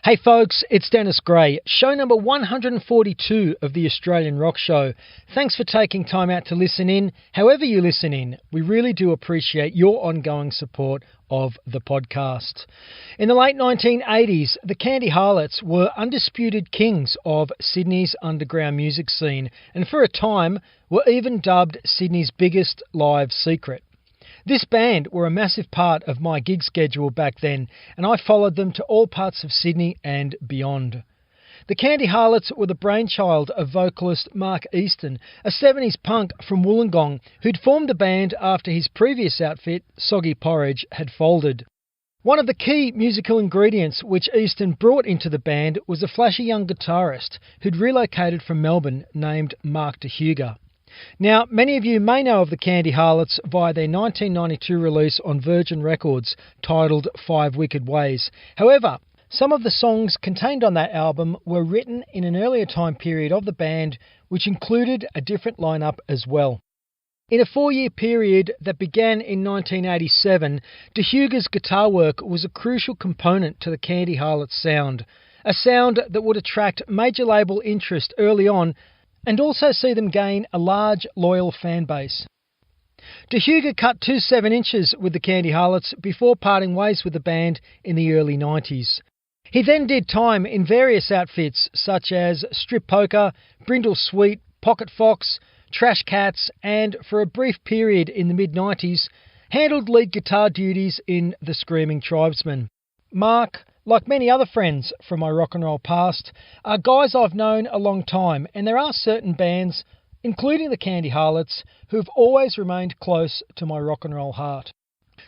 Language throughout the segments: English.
Hey folks, it's Dennis Gray, show number 142 of the Australian Rock Show. Thanks for taking time out to listen in. However you listen in, we really do appreciate your ongoing support of the podcast. In the late 1980s, the Candy Harlots were undisputed kings of Sydney's underground music scene, and for a time were even dubbed Sydney's biggest live secret. This band were a massive part of my gig schedule back then, and I followed them to all parts of Sydney and beyond. The Candy Harlots were the brainchild of vocalist Mark Easton, a 70s punk from Wollongong who'd formed the band after his previous outfit, Soggy Porridge, had folded. One of the key musical ingredients which Easton brought into the band was a flashy young guitarist who'd relocated from Melbourne named Marc De Hugar. Now, many of you may know of the Candy Harlots via their 1992 release on Virgin Records titled 5 Wicked Ways. However, some of the songs contained on that album were written in an earlier time period of the band, which included a different lineup as well. In a 4-year period that began in 1987, De Hugar's guitar work was a crucial component to the Candy Harlots sound, a sound that would attract major label interest early on and also see them gain a large, loyal fan base. De Hugar cut 2 7-inches with the Candy Harlots before parting ways with the band in the early 90s. He then did time in various outfits such as Strip Poker, Brindle Suite, Pocket Fox, Trash Cats, and for a brief period in the mid-90s, handled lead guitar duties in the Screaming Tribesmen. Mark, like many other friends from my rock and roll past, are guys I've known a long time, and there are certain bands, including the Candy Harlots, who've always remained close to my rock and roll heart.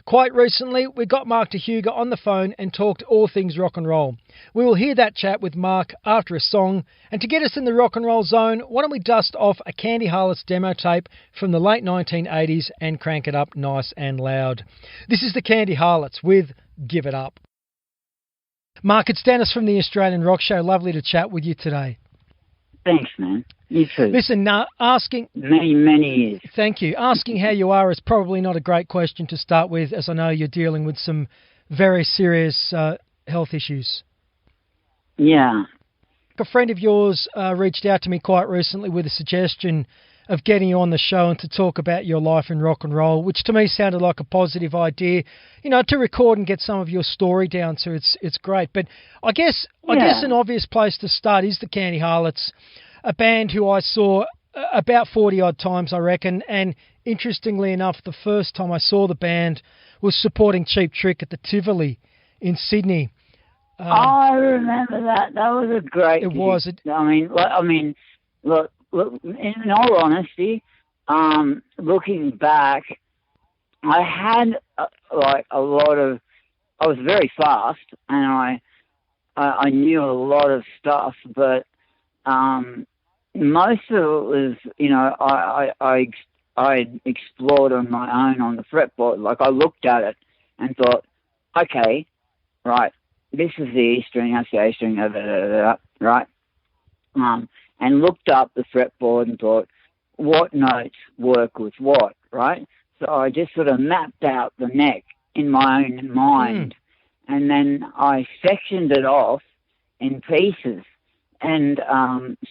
Quite recently, we got Marc De Hugar on the phone and talked all things rock and roll. We will hear that chat with Mark after a song, and to get us in the rock and roll zone, why don't we dust off a Candy Harlots demo tape from the late 1980s and crank it up nice and loud. This is the Candy Harlots with Give It Up. Mark, it's Dennis from the Australian Rock Show. Lovely to chat with you today. Thanks, man. You too. Listen, asking... Many years. Thank you. Asking how you are is probably not a great question to start with, as I know you're dealing with some very serious health issues. Yeah. A friend of yours reached out to me quite recently with a suggestion of getting you on the show and to talk about your life in rock and roll, which to me sounded like a positive idea, you know, to record and get some of your story down. So it's great. But I guess an obvious place to start is the Candy Harlots, a band who I saw about 40 odd times, I reckon. And interestingly enough, the first time I saw the band was supporting Cheap Trick at the Tivoli in Sydney. I remember that. That was a great. It was. Look, in all honesty, looking back, I had a lot of. I was very fast, and I knew a lot of stuff, but most of it was, you know, I explored on my own on the fretboard. Like, I looked at it and thought, okay, right, this is the E string, that's the A string, right? And looked up the fretboard and thought, what notes work with what, right? So I just sort of mapped out the neck in my own mind, and then I sectioned it off in pieces, and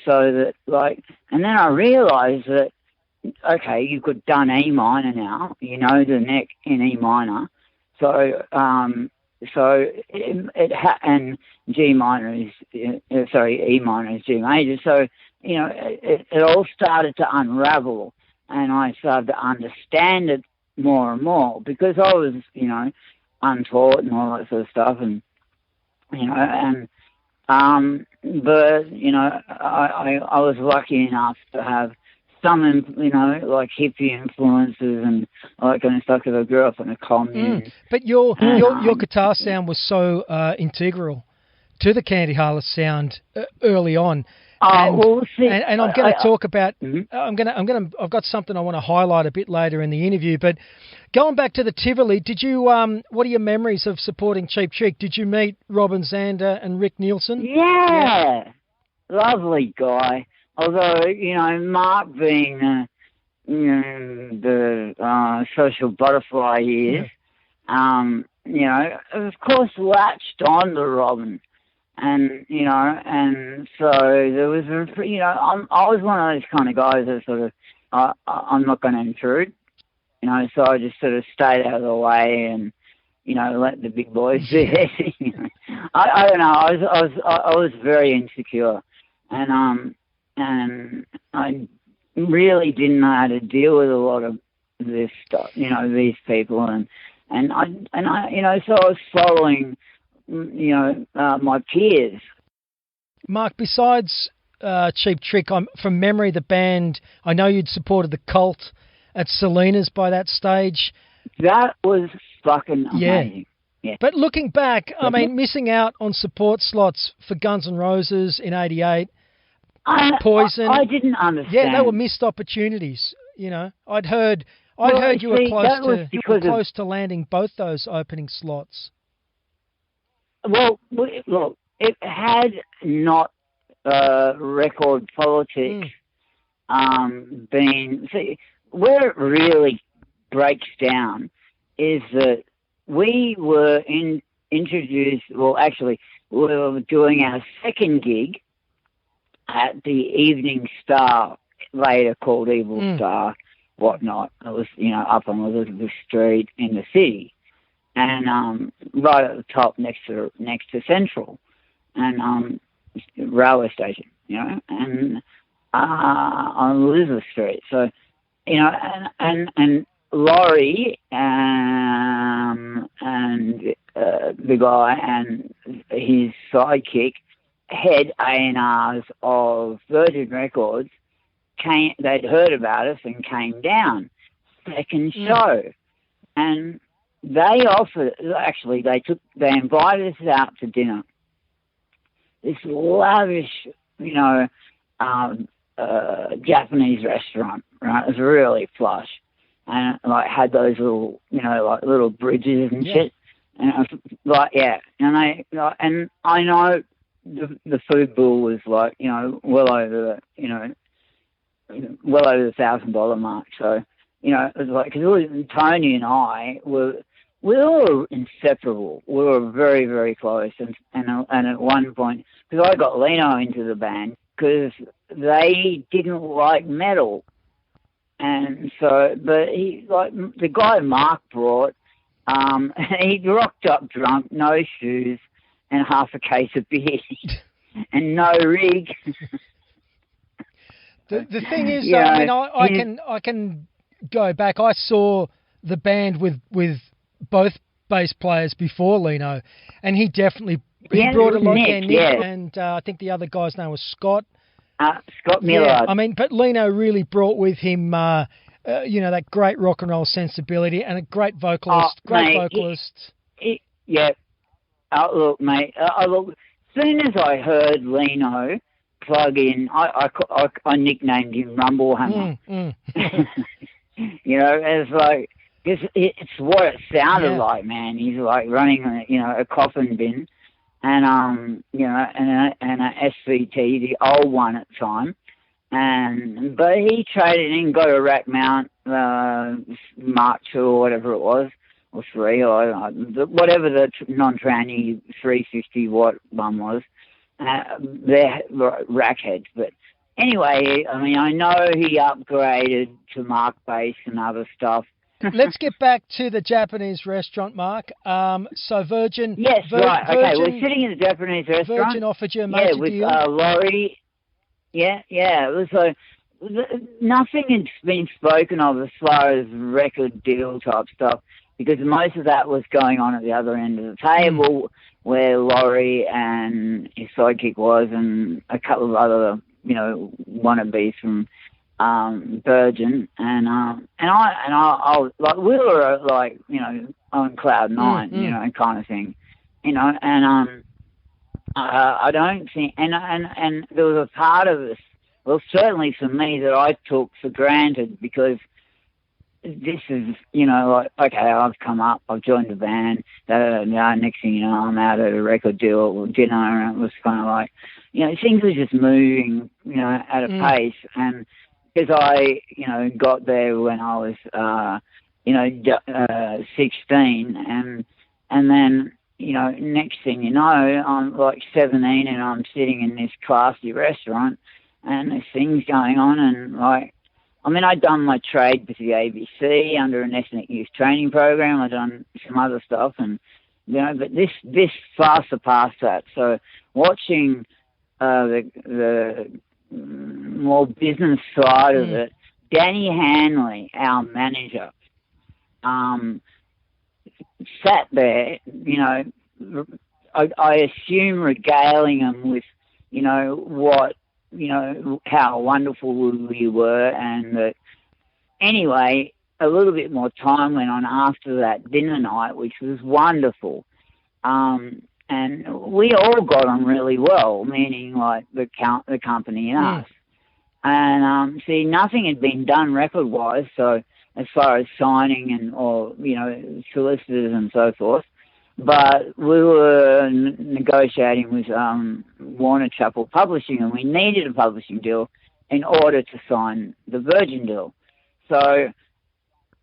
so that, like, and then I realised that, okay, you've got done E minor now, you know the neck in E minor, so and G minor is, E minor is G major. So, you know, it all started to unravel, and I started to understand it more and more because I was, you know, untaught and all that sort of stuff, and you know, but you know, I was lucky enough to have some, you know, like hippie influences and all that kind of stuff because I grew up in a commune. But your guitar sound was so integral to the Candy Harlots sound early on. And I'm going to talk about. I've got something I want to highlight a bit later in the interview. But going back to the Tivoli, did you? What are your memories of supporting Cheap Trick? Did you meet Robin Zander and Rick Nielsen? Yeah, lovely guy. Although, you know, Mark being, the social butterfly he is, you know, of course latched on to Robin. And, and so there was, I was one of those kind of guys that sort of, I'm not going to intrude, so I just sort of stayed out of the way and, let the big boys do their thing. I don't know, I was very insecure, and I really didn't know how to deal with a lot of this stuff, these people, and I, so I was following, my peers. Mark, besides Cheap Trick, from memory, the band, I know you'd supported the Cult at Selena's by that stage. That was fucking amazing. Yeah. But looking back, I mean, missing out on support slots for Guns N' Roses in '88, Poison. I didn't understand. Yeah, they were missed opportunities. I'd heard you were close to landing both those opening slots. Well, look, it had not record politics been... See, where it really breaks down is that we were introduced... Well, actually, we were doing our second gig at the Evening Star, later called Evil Star, whatnot. It was, up on Elizabeth Street in the city. And right at the top next to Central and railway station, and on Elizabeth Street. So, and Rory and the guy and his sidekick, head A&Rs of Virgin Records, they'd heard about us and came down second show, and they offered, actually, they invited us out to dinner. This lavish, Japanese restaurant, right? It was really plush. And, had those little, little bridges and shit. And I was and I know the food bill was well over the $1,000 mark. So, it was because Tony and I we were inseparable. We were very, very close. And at one point, because I got Lino into the band because they didn't like metal. And so, but the guy Mark brought, he rocked up drunk, no shoes, and half a case of beer, and no rig. The thing is, I can go back. I saw the band with both bass players before Lino, and he definitely brought a lot. Nick, and I think the other guy's name was Scott. Scott Miller. Yeah, but Lino really brought with him, that great rock and roll sensibility and a great vocalist. Look, mate. Look, as soon as I heard Lino plug in, I nicknamed him Rumble Hammer. It's it's what it sounded like, man. He's running a coffin bin, and and a SVT, the old one at the time, but he traded in, got a rack mount, Mark II or whatever it was, or 3, or whatever the non-tranny 350 watt one was. They're rack heads, but anyway, I know he upgraded to Mark bass and other stuff. Let's get back to the Japanese restaurant, Mark. So Virgin... Yes, right. Okay, we're sitting in the Japanese restaurant. Virgin offered you a major deal. With Rory. Yeah. It was nothing had been spoken of as far as record deal type stuff, because most of that was going on at the other end of the table, where Laurie and his sidekick was, and a couple of other, wannabes from Virgin, and I we were on cloud nine, kind of thing, and I don't think, and there was a part of us, well, certainly for me, that I took for granted, because this is, okay, I've come up, I've joined the band, next thing you know, I'm out at a record deal or dinner, and it was kind of like, things were just moving, at a pace, and because I, got there when I was, 16, and then next thing you know, I'm like 17 and I'm sitting in this classy restaurant and there's things going on and I'd done my trade with the ABC under an ethnic youth training program. I'd done some other stuff and, but this far surpassed that. So watching the more business side of it, Danny Hanley, our manager, sat there, I assume regaling them with, how wonderful we were, and that anyway, a little bit more time went on after that dinner night, which was wonderful. And we all got on really well, meaning like the company and us. And see, nothing had been done record-wise, so as far as signing and solicitors and so forth. But we were negotiating with Warner Chappell Publishing, and we needed a publishing deal in order to sign the Virgin deal. So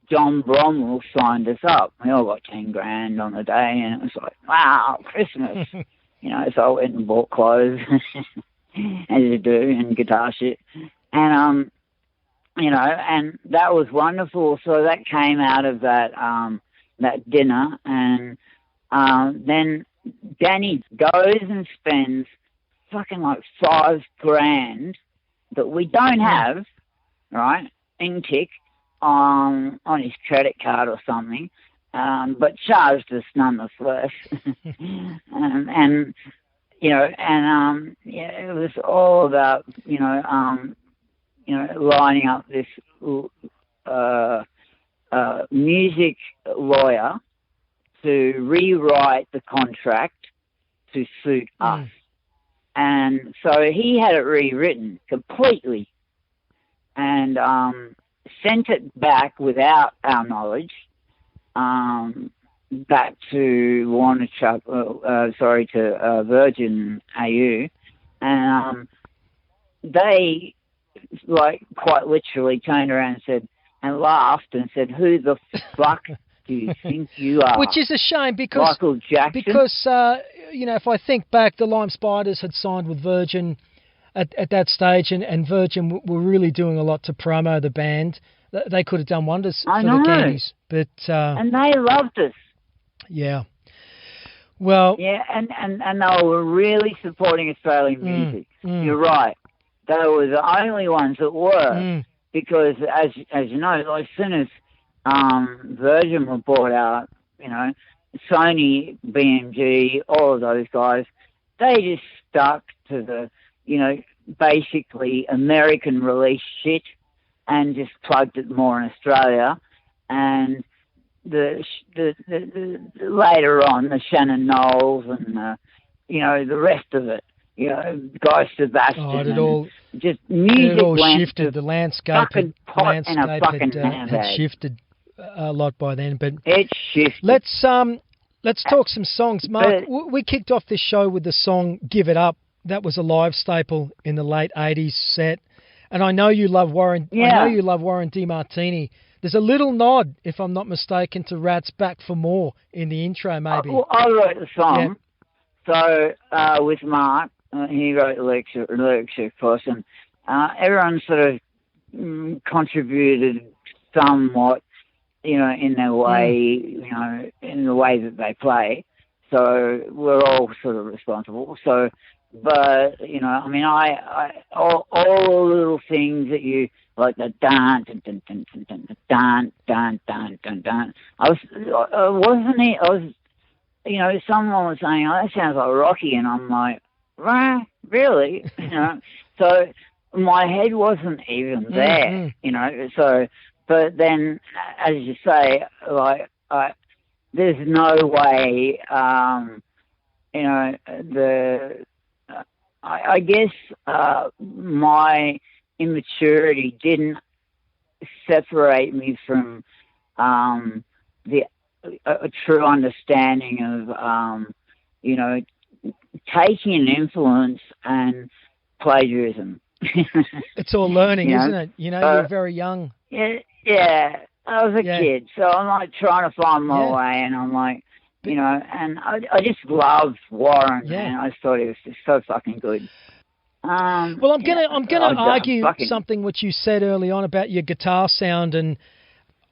John Bromwell signed us up. We all got 10 grand on the day, and it was like, wow, Christmas. So I went and bought clothes, as you do, and guitar shit. And, and that was wonderful. So that came out of that dinner, and then Danny goes and spends fucking like $5,000 that we don't have, right, in tick on his credit card or something, but charged us nonetheless. It was all about, lining up this music lawyer to rewrite the contract to suit us. And so he had it rewritten completely and sent it back without our knowledge back to Warner Chappell, to Virgin AU. And they, quite literally turned around and said, and laughed and said, "Who the fuck do you think you are?" Which is a shame because Michael Jackson. Because if I think back, the Lime Spiders had signed with Virgin at that stage, and Virgin were really doing a lot to promo the band. They could have done wonders for the Candies, but and they loved us. Yeah. Well. Yeah, and they were really supporting Australian music. You're right. They were the only ones that were. Because as you know, as soon as Virgin were bought out, Sony, BMG, all of those guys, they just stuck to the, basically American release shit and just plugged it more in Australia. And the later on, the Shannon Knowles and the rest of it. Guy Sebastian. Just music it all shifted. The landscape had shifted a lot by then. But it shifted. Let's talk some songs, Mark. We kicked off this show with the song "Give It Up." That was a live staple in the late '80s set, and I know you love Warren. Yeah. I know you love Warren DeMartini. There's a little nod, if I'm not mistaken, to Rats Back for More in the intro, maybe. I wrote the song, so with Mark. He wrote the lyrics, of course, and everyone sort of contributed somewhat, in their way, in the way that they play. So we're all sort of responsible. So, but I all the little things that you like, the dun dun dun dun dun dun dun dun dun dun. I was, someone was saying, "Oh, that sounds like Rocky," and I'm like, really? So my head wasn't even there, so, but then, as you say, there's no way, I guess my immaturity didn't separate me from a true understanding of, taking an influence and plagiarism. It's all learning, isn't it? You're very young. Yeah. I was a kid, so I'm like trying to find my way, and I'm like, you know, and I just loved Warren, man. I just thought he was just so fucking good. Well, I'm gonna argue something which you said early on about your guitar sound, and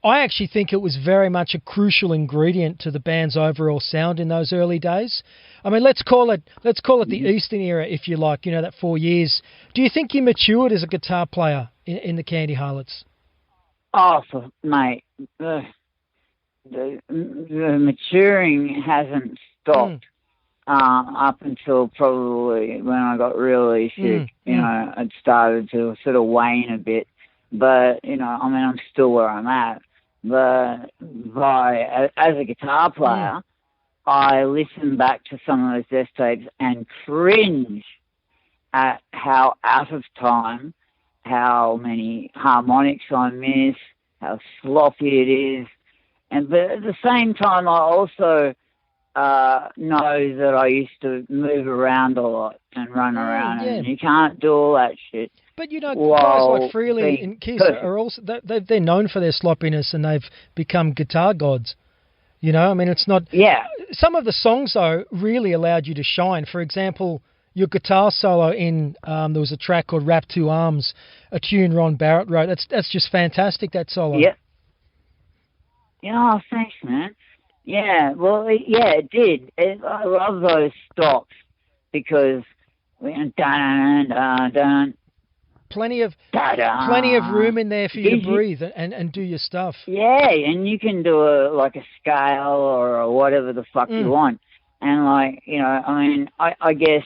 I actually think it was very much a crucial ingredient to the band's overall sound in those early days. I mean, let's call it the Eastern era, if you like. You know, that 4 years. Do you think you matured as a guitar player in the Candy Harlots? Oh, mate, the maturing hasn't stopped. Up until probably when I got really sick, you know, it started to sort of wane a bit. But, you know, I mean, I'm still where I'm at. But as a guitar player, I listen back to some of those death tapes and cringe at how out of time, how many harmonics I miss, how sloppy it is. But at the same time, I also know that I used to move around a lot and run around, and you can't do all that shit. But you know, guys like Freely and Kiss are also they're known for their sloppiness, and they've become guitar gods. You know, I mean, it's not. Yeah. Some of the songs though really allowed you to shine. For example, your guitar solo in there was a track called "Wrap Two Arms," a tune Ron Barrett wrote. That's just fantastic. That solo. Yeah. Yeah. Oh, thanks, man. Yeah, well, it did. I love those stops because we went dun dun dun. Plenty of room in there for you to breathe and do your stuff. Yeah, and you can do a scale or whatever the fuck you want. And you know, I mean, I guess,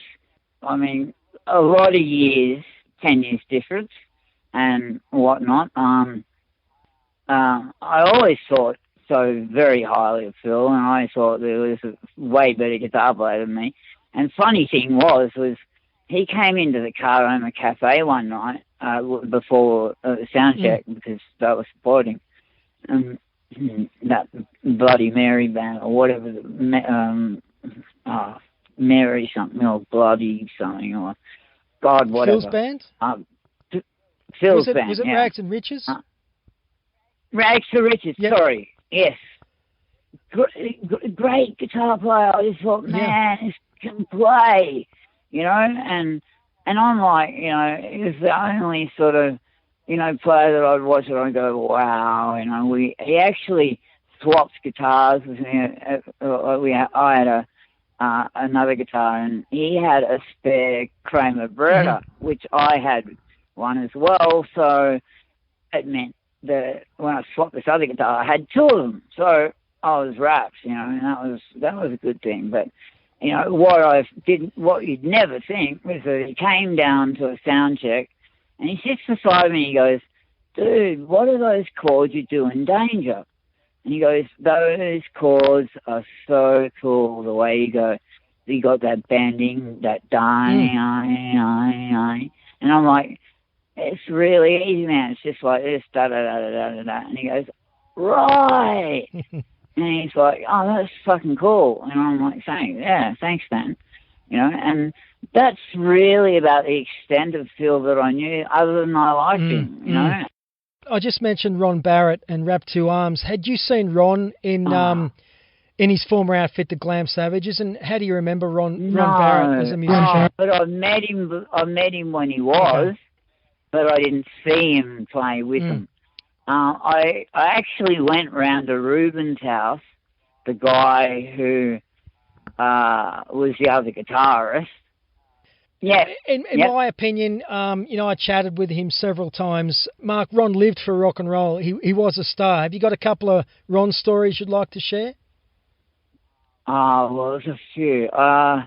I mean, a lot of years, 10 years difference and whatnot. I always thought so very highly of Phil, and I thought there was a way better guitar player than me. And funny thing was he came into the Caroma Cafe one night before sound check because they were supporting that Bloody Mary band or whatever, Mary something or Bloody something or God whatever. Phil's band. Phil's band. Was it Rags and Riches? Rags to Riches. Yep. Sorry. Yes. Great guitar player. I just thought, man, this can play, you know, and I'm like, you know, he was the only sort of, you know, player that I'd watch and I'd go, wow, you know, he actually swapped guitars with me. I had another guitar and he had a spare Kramer Beretta, which I had one as well, so it meant that when I swapped this other guitar, I had two of them. So I was wrapped, you know, and that was a good thing. But, you know, what you'd never think was that he came down to a sound check and he sits beside me and he goes, dude, what are those chords you do in Danger? And he goes, those chords are so cool, the way you go. You got that bending, that dying, and I'm like, it's really easy, man. It's just like this, da-da-da-da-da-da. And he goes, right. And he's like, oh, that's fucking cool. And I'm like saying, yeah, thanks, man. You know, and that's really about the extent of Phil that I knew, other than I liked him, you know. I just mentioned Ron Barrett and Wrap Two Arms. Had you seen Ron in his former outfit, the Glam Savages? And how do you remember Ron Barrett as a musician? No, but I met him when he was. Okay. But I didn't see him play with him. I actually went round to Ruben's house, the guy who was the other guitarist. Yeah. In my opinion, you know, I chatted with him several times. Mark, Ron lived for rock and roll. He was a star. Have you got a couple of Ron stories you'd like to share? Well, there's a few. Oh,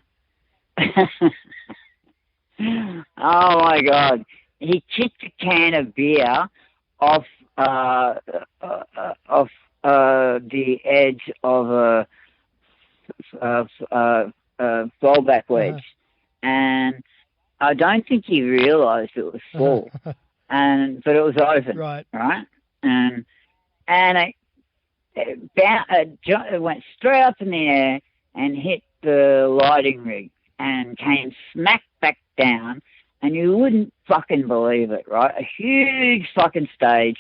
my God. He kicked a can of beer off the edge of a fallback wedge, and I don't think he realised it was full, but it was open, right, and it went straight up in the air and hit the lighting rig and came smack back down. And you wouldn't fucking believe it, right? A huge fucking stage,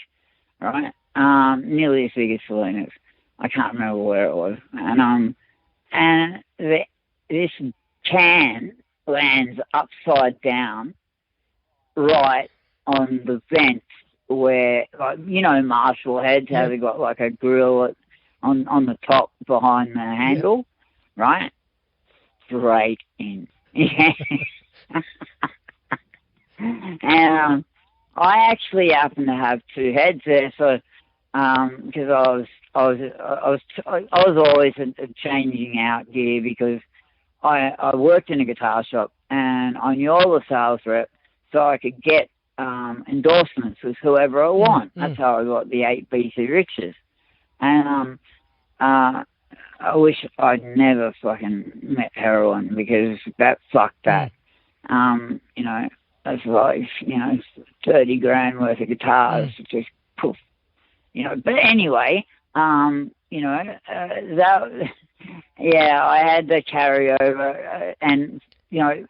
right? Nearly as big as Selena's. I can't remember where it was. And and this can lands upside down right on the vents where, like, you know, Marshall heads, how they got like a grill on the top behind the handle, right? Straight in. And I actually happen to have two heads there, so because I was always changing out gear because I worked in a guitar shop and I knew all the sales rep, so I could get endorsements with whoever I want. That's how I got the 8 BC riches. And I wish I'd never fucking met heroin because that fucked that. You know, that's like, you know, 30 grand worth of guitars, just poof. You know, but anyway, you know, I had the carryover, and, you know,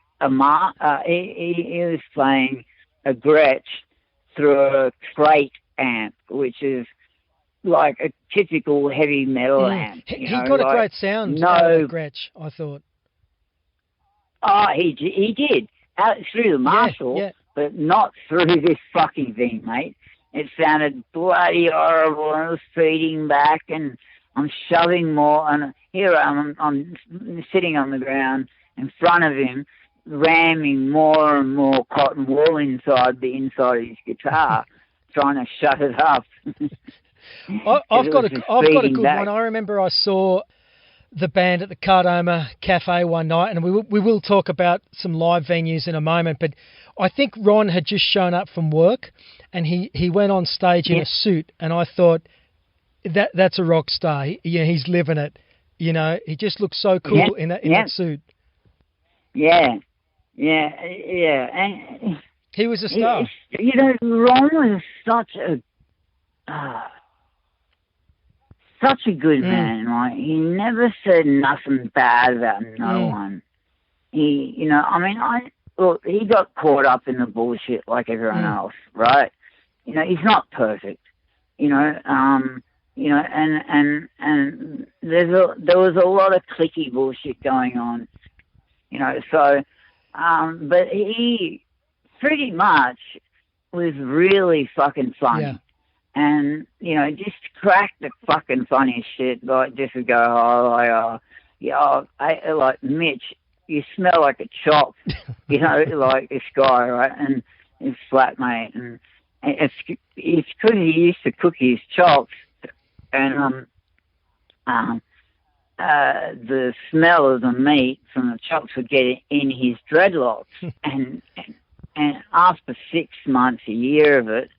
he was playing a Gretsch through a crate amp, which is like a typical heavy metal amp. He got a great sound out of Gretsch, I thought. Oh, he did. Out through the Marshall, but not through this fucking thing, mate. It sounded bloody horrible, and I was feeding back, and I'm shoving more, and here I'm sitting on the ground in front of him, ramming more and more cotton wool inside of his guitar, trying to shut it up. I've got a good one. I remember I saw the band at the Cardoma Cafe one night, and we will talk about some live venues in a moment, but I think Ron had just shown up from work, and he went on stage in a suit, and I thought, that's a rock star. He's living it. You know, he just looks so cool in that suit. Yeah. And he was a star. You know, Ron was such a good man. Right? He never said nothing bad about no one. He, you know, I mean, he got caught up in the bullshit like everyone else, right? You know, he's not perfect. You know, and there was a lot of cliquey bullshit going on. You know, so, but he pretty much was really fucking funny. Yeah. And, you know, just crack the fucking funniest shit, like, just to go, like, Mitch, you smell like a chop, you know, like this guy, right? And his flatmate, and it's because he used to cook his chops, and the smell of the meat from the chops would get in his dreadlocks, and after 6 months, a year of it,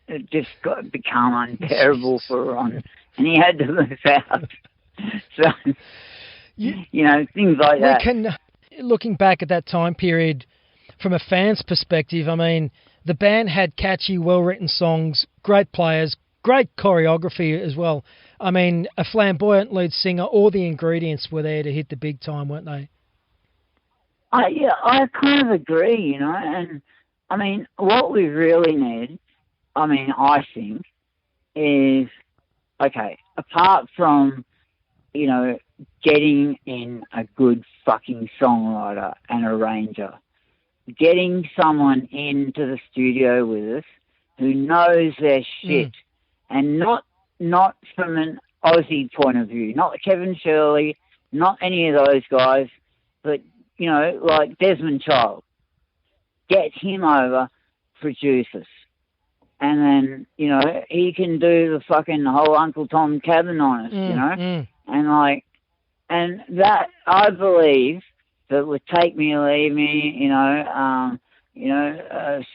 it just become unbearable for Ron, and he had to move out. So, you know, things like that. Looking back at that time period, from a fan's perspective, I mean, the band had catchy, well-written songs, great players, great choreography as well. I mean, a flamboyant lead singer, all the ingredients were there to hit the big time, weren't they? I kind of agree, you know, and, I mean, what we really need, I mean, I think, is, okay, apart from, you know, getting in a good fucking songwriter and arranger, getting someone into the studio with us who knows their shit, and not from an Aussie point of view, not Kevin Shirley, not any of those guys, but, you know, like Desmond Child. Get him over, produce us. And then, you know, he can do the fucking whole Uncle Tom cabin on us, you know? And like, and that, I believe that with Take Me or Leave Me,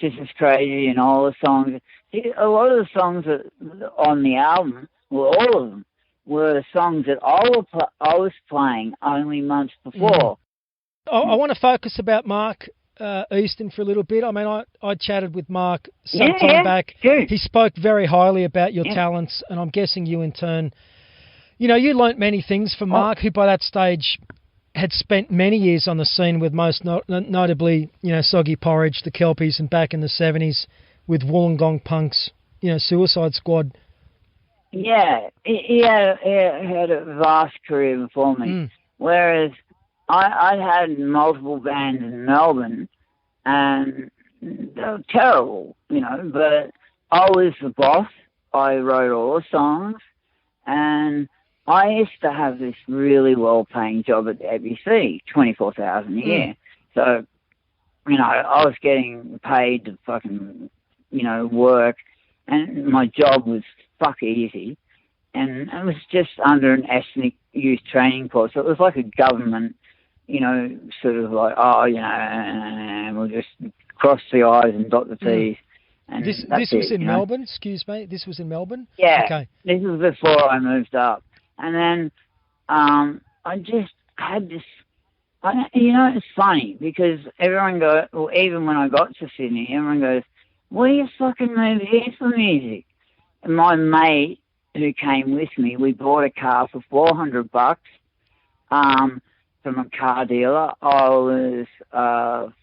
Sister's Crazy and all the songs, a lot of the songs that, on the album, well, all of them, were songs that I was playing only months before. I want to focus about Mark Easton for a little bit. I mean, I chatted with Mark some time back. Sure. He spoke very highly about your talents, and I'm guessing you in turn, you know, you learnt many things from Mark, who by that stage had spent many years on the scene with most notably, you know, Soggy Porridge, the Kelpies, and back in the 70s with Wollongong Punks, you know, Suicide Squad. Yeah, he had a vast career before me. Whereas I'd had multiple bands in Melbourne, and they were terrible, but I was the boss. I wrote all the songs, and I used to have this really well-paying job at the ABC, $24,000 a year. So, I was getting paid to fucking, work, and my job was fuck easy, and it was just under an ethnic youth training course. So it was like a government, sort of like, and we'll just cross the I's and dot the T's. And this was in Melbourne, excuse me? This was in Melbourne? Yeah. Okay. This was before I moved up. And then I just had this, it's funny because everyone goes, well, even when I got to Sydney, everyone goes, what do you fucking move here for music? And my mate who came with me, we bought a car for $400 from a car dealer. I was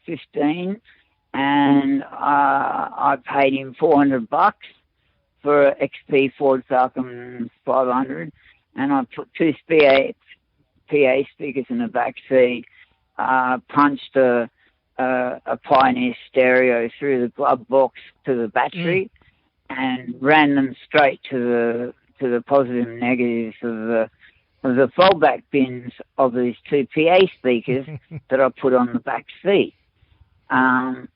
15, and I paid him $400 for an XP Ford Falcon 500, and I put two PA speakers in the back seat, punched a Pioneer stereo through the glove box to the battery, and ran them straight to the positive and negatives of the foldback bins of these two PA speakers that I put on the back seat, either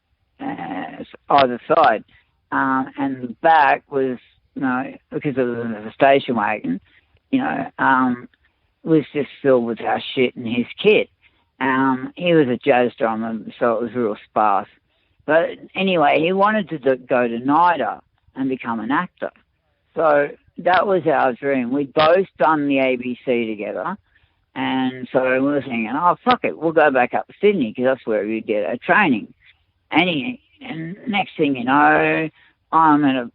side, and the back was, because of the station wagon, was just filled with our shit and his kit. He was a jazz drummer, so it was real sparse. But anyway, he wanted to go to NIDA and become an actor. So that was our dream. We'd both done the ABC together. And so we were thinking, oh, fuck it, we'll go back up to Sydney because that's where we did our training. And next thing you know, I'm at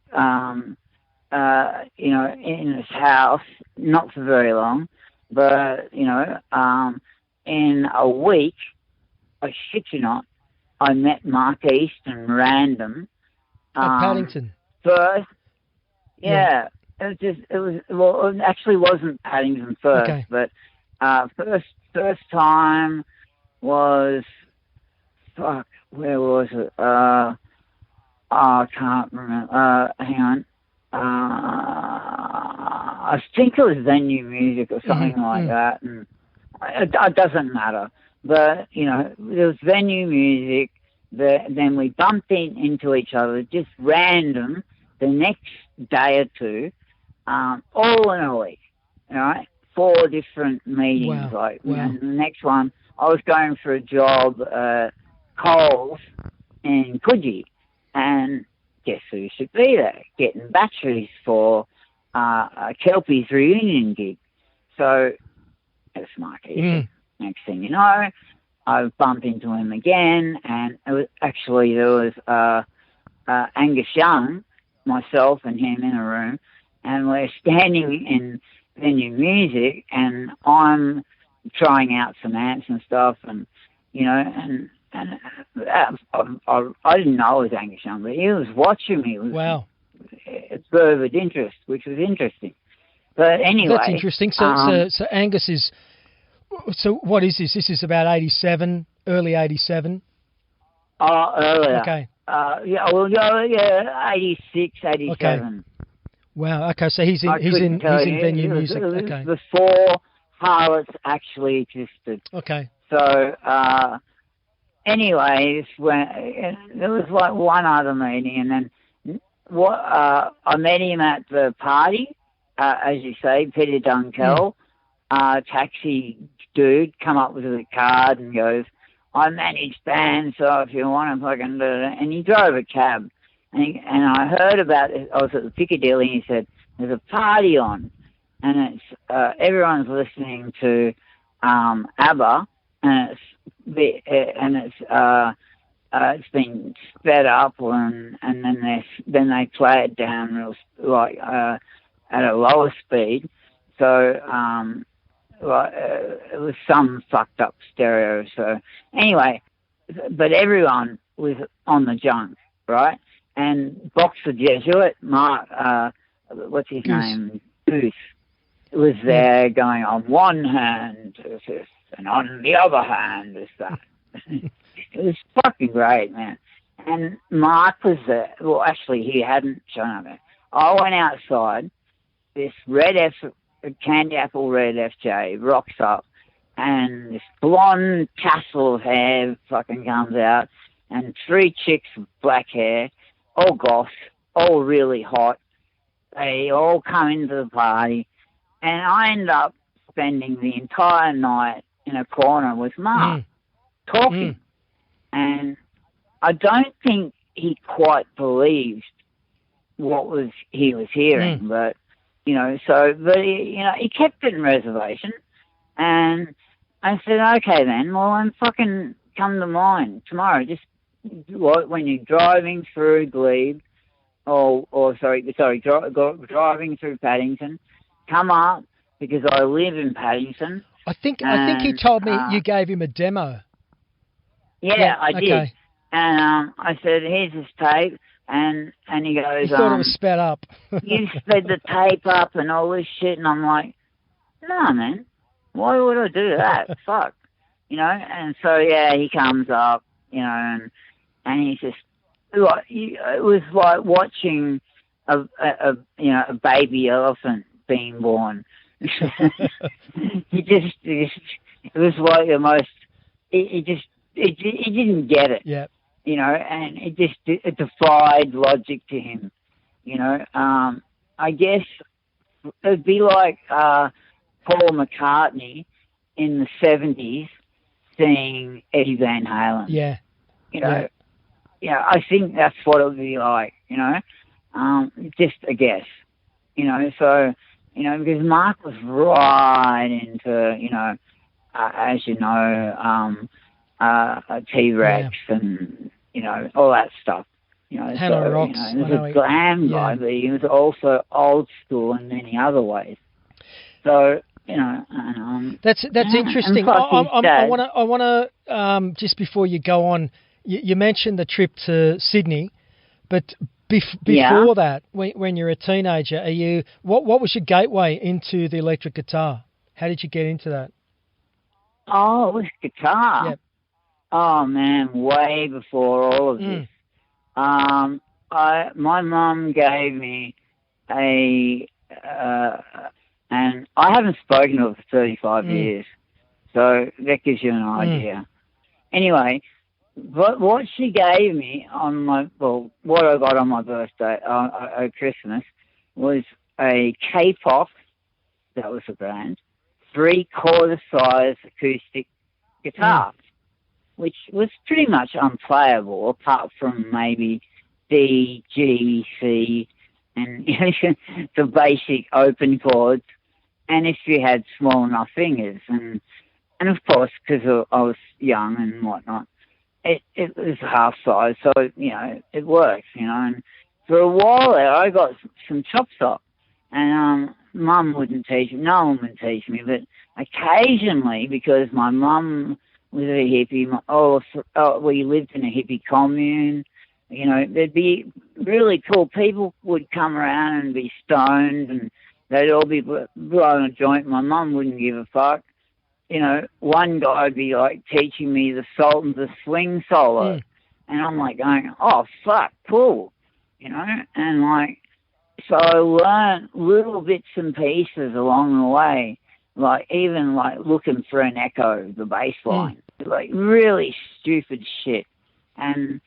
in this house, not for very long, but, in a week, I shit you not, I met Mark Easton random. Paddington. First, yeah. It actually wasn't Paddington first, okay. But first time was, where was it? I can't remember. Hang on. I think it was Venue Music or something like that, and it doesn't matter. But, there was Venue Music, then we bumped into each other, just random, the next day or two, all in a week, all right? 4 different meetings. Wow. The next one, I was going for a job at Coles in Coogee, and guess who should be there? Getting batteries for a Kelpie's reunion gig. So that's Mark Easton. Next thing you know, I bump into him again, and it was actually, there was Angus Young, myself and him in a room, and we're standing in Venue Music, and I'm trying out some amps and stuff, and I didn't know it was Angus Young, but he was watching me. It was a fervent interest, which was interesting. But anyway, that's interesting. So Angus is. So what is this? This is about 87, early 87. Oh, earlier. Okay. 86, 87. Okay. Wow. Okay. So he's in Venue Music. It was okay. before Harlots actually existed. Okay. So anyways, there was like one other meeting, and then I met him at the party, as you say, Peter Dunkell, taxi dude, come up with a card and goes, I manage bands, so if you want to fucking do it. And he drove a cab. And I heard about it. I was at the Piccadilly, and he said, there's a party on. And it's everyone's listening to ABBA, and it's been sped up, and then they play it down at a lower speed. So it was some fucked up stereo. So anyway, but everyone was on the junk, right? And Boxer Jesuit, Mark, what's his name? Booth, was there going on one hand, and on the other hand is that. It was fucking great, man. And Mark was there. Well, actually, he hadn't shown up there. I went outside. This candy apple red FJ rocks up, and this blonde tassel of hair fucking comes out, and 3 chicks with black hair, all goths, all really hot. They all come into the party, and I end up spending the entire night in a corner with Mark, talking. And I don't think he quite believed what he was hearing, but he kept it in reservation. And I said, okay then, well, then fucking come to mine tomorrow. Just when you're driving through Glebe, driving through Paddington, come up, because I live in Paddington. I think he told me you gave him a demo. Yeah, I did. And I said, here's this tape. And he goes, he thought it was sped up. You sped the tape up and all this shit. And I'm like, no, man. Why would I do that? Fuck. And so, yeah, he comes up, and he's just, it was like watching a baby elephant being born. It was like the most, he didn't get it. Yeah. And it defied logic to him. I guess it'd be like Paul McCartney in the 70s seeing Eddie Van Halen. Yeah. I think that's what it would be like, just a guess, so, because Mark was right into, as you know, T-Rex and, all that stuff. Hannah Rocks. He was a glam guy, but he was also old school in many other ways. So, that's interesting. I want to just before you go on, you mentioned the trip to Sydney, but before that, when you're a teenager, what was your gateway into the electric guitar? How did you get into that? Oh, it was guitar. Yep. Oh man, way before all of this. My mum gave me and I haven't spoken to her for 35 years, so that gives you an idea. Anyway, but what she gave me what I got on my birthday, Christmas, was a K-pop, that was the brand, 3/4 size acoustic guitar, which was pretty much unplayable apart from maybe D, G, C, and the basic open chords, and if you had small enough fingers. And of course, because I was young and whatnot, it was half size, so, it works, and for a while there, I got some chop stop, and Mum wouldn't teach me, no one would teach me, but occasionally, because my mum was a hippie, we lived in a hippie commune, there'd be really cool people would come around and be stoned, and they'd all be blowing a joint. My mum wouldn't give a fuck. One guy would be like teaching me the Sultans of Swing solo, and I'm like going, oh fuck, cool, and like, so I learned little bits and pieces along the way, like even like looking for an echo, the bass line, like really stupid shit, and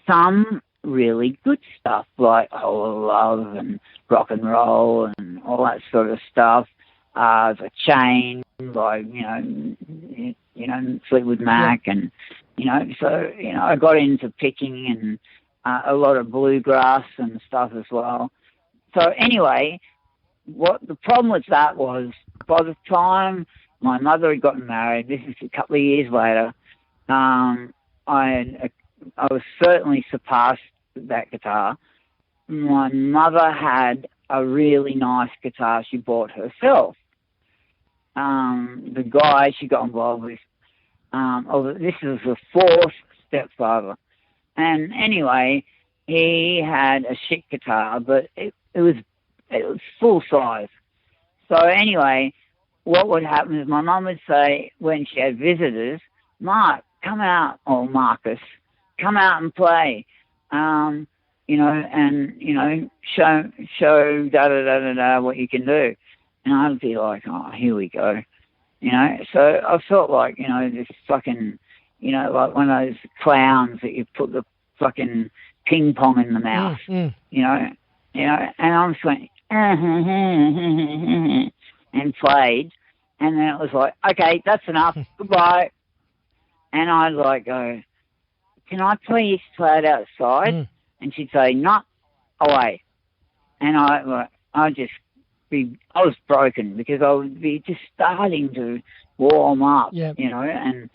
some really good stuff like Whole Love and Rock and Roll and all that sort of stuff. The Chain by, Fleetwood Mac, and, so, I got into picking and a lot of bluegrass and stuff as well. So anyway, what the problem with that was, by the time my mother had gotten married, this is a couple of years later, I was certainly surpassed that guitar. My mother had a really nice guitar she bought herself. The guy she got involved with, this is the 4th stepfather. And anyway, he had a shit guitar, but it was full size. So anyway, what would happen is my mum would say when she had visitors, Mark, come out, or Marcus, come out and play, you know, and, you know, show da-da-da-da-da what you can do. And I'd be like, oh, here we go. You know, so I felt like, you know, this fucking, you know, like one of those clowns that you put the fucking ping pong in the mouth, you know, and I just went, and played, and then it was like, okay, that's enough, goodbye. And I'd like go, can I please play it outside? And she'd say, no, away. And I was broken because I would be just starting to warm up, you know, and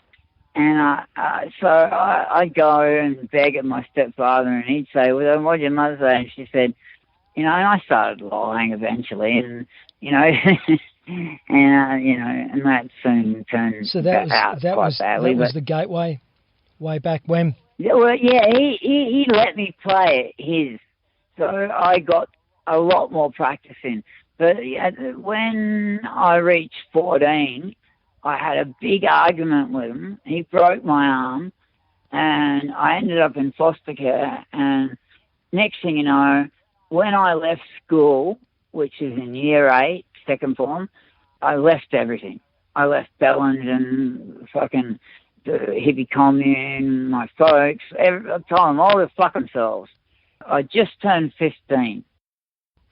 so I'd go and beg at my stepfather, and he'd say, well, what did your mother say? And she said, you know, and I started lying eventually, and, you know, and, you know, and that soon turned out quite badly. That was the gateway way back when? Well, yeah, he let me play his, so I got a lot more practice in. But when I reached 14, I had a big argument with him. He broke my arm, and I ended up in foster care. And next thing you know, when I left school, which is in year 8, second form, I left everything. I left Bellingen, fucking the hippie commune, my folks. I told them all to fuck themselves. I just turned 15.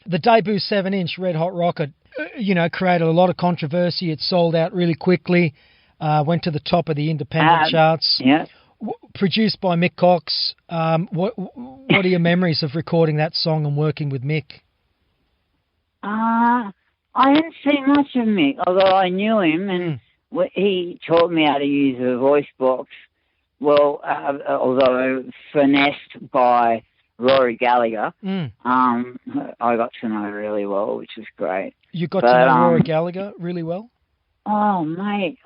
The debut 7-inch Red Hot Rocket, you know, created a lot of controversy. It sold out really quickly, went to the top of the independent charts. Yeah. Produced by Mick Cox. What are your memories of recording that song and working with Mick? I didn't see much of Mick, although I knew him, and he taught me how to use a voice box. Well, although finessed by Rory Gallagher, I got to know really well, which was great. You got to know Rory Gallagher really well? Oh, mate.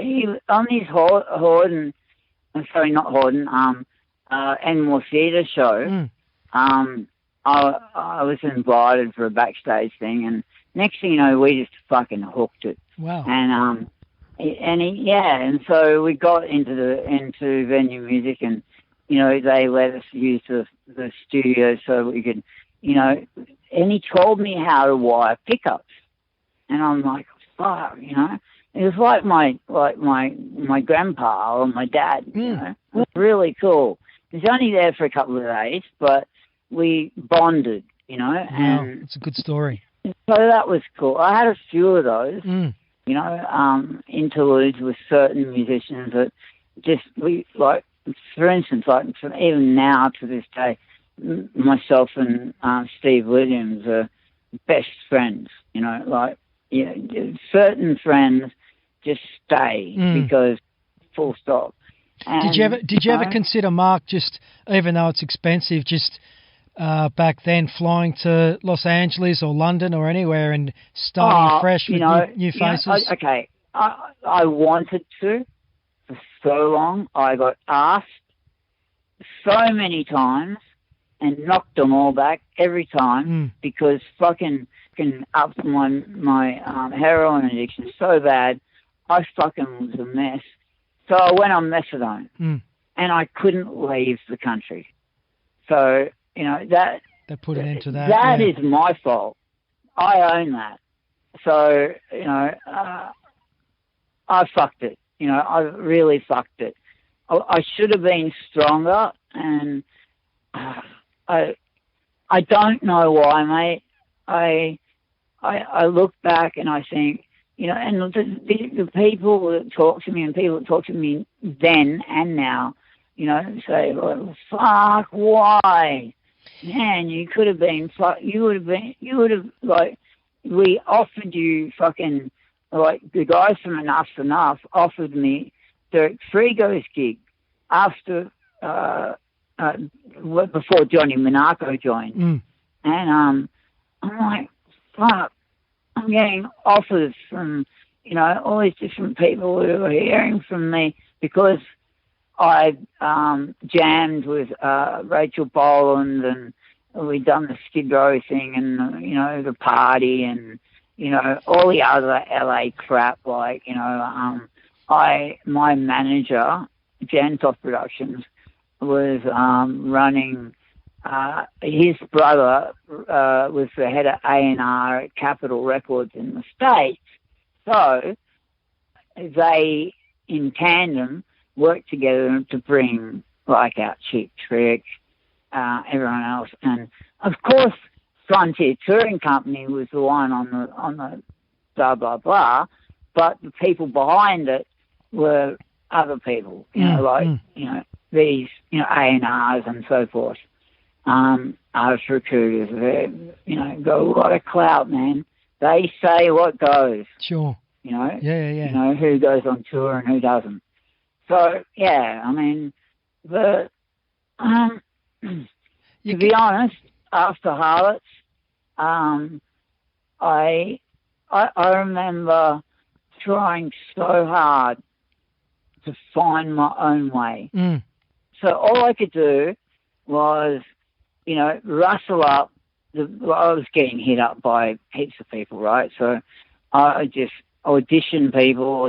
He on his Horden, sorry, not Horden, Animal Theatre show, I was invited for a backstage thing, and next thing you know, we just fucking hooked it. Wow. And so we got into venue music, and you know, they let us use the studio so we could, you know, and he told me how to wire pickups, and I'm like, fuck, you know, it was like my grandpa or my dad, you know, it was really cool. He was only there for a couple of days, but we bonded, you know. Wow, it's a good story. So that was cool. I had a few of those, you know, interludes with certain musicians that just, we, like, for instance, like, even now to this day, myself and Steve Williams are best friends, you know, like, you know, certain friends just stay because full stop. And, did you ever consider, Mark, just, even though it's expensive, just back then flying to Los Angeles or London or anywhere and starting fresh with new faces? Okay, I wanted to for so long. I got asked so many times and knocked them all back every time because fucking up my heroin addiction so bad. I fucking was a mess. So I went on methadone and I couldn't leave the country. So, you know, that put an end to that. That is my fault. I own that. So, you know, I fucked it. You know, I really fucked it. I should have been stronger, and I don't know why, mate. I look back and I think, you know, and the people that talk to me and people that talk to me then and now, you know, say, well, fuck, why? Man, you could have been, you would have, like, we offered you fucking, like, the guys from Enough's Enough offered me the Frigo's gig after, before Johnny Monaco joined. And I'm like, fuck, I'm getting offers from, you know, all these different people who are hearing from me because I jammed with Rachel Boland, and we'd done the Skid Row thing and, you know, the party, and, all the other LA crap, like, my manager, Jantoff Productions, was running, his brother was the head of A&R at Capitol Records in the States. So they, in tandem, worked together to bring, like, out Cheap Trick, everyone else. And, of course, Frontier Touring Company was the one on the blah, blah, blah, but the people behind it were other people, these, A&Rs and so forth. Artist recruiters, got a lot of clout, man. They say what goes. Sure. Yeah. Who goes on tour and who doesn't. So, yeah, I mean, to be honest, after Harlots, I remember trying so hard to find my own way. So all I could do was, rustle up. I was getting hit up by heaps of people, right? So I just audition people,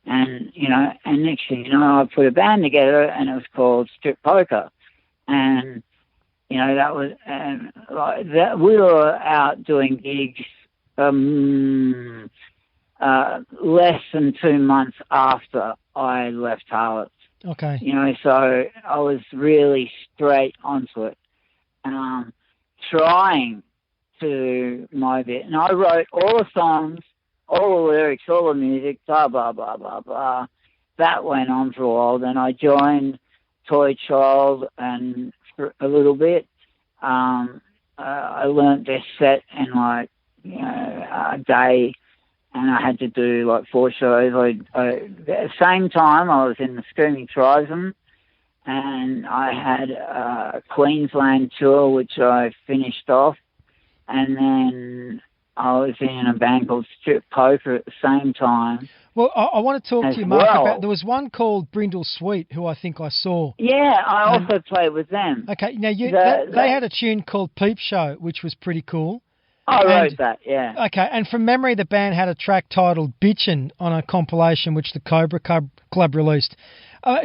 and, and next thing you know, I put a band together, and it was called Strip Poker. And, that was, and like that, we were out doing gigs less than 2 months after I left Harlots. Okay. So I was really straight onto it, trying to my bit. And I wrote all the songs, all the lyrics, all the music, blah, blah, blah, blah, blah. That went on for a while. Then I joined Toy Child and for a little bit. I learned their set in like, a day, and I had to do like 4 shows. At the same time, I was in the Screaming Tribesmen, and I had a Queensland tour, which I finished off, and then I was in a band called Strip Poker at the same time. Well, I want to talk to you, Mark, about... There was one called Brindle Suite, who I think I saw. Yeah, I also played with them. Okay, now they had a tune called Peep Show, which was pretty cool. I wrote that, yeah. Okay, and from memory, the band had a track titled Bitchin' on a compilation which the Cobra Club released.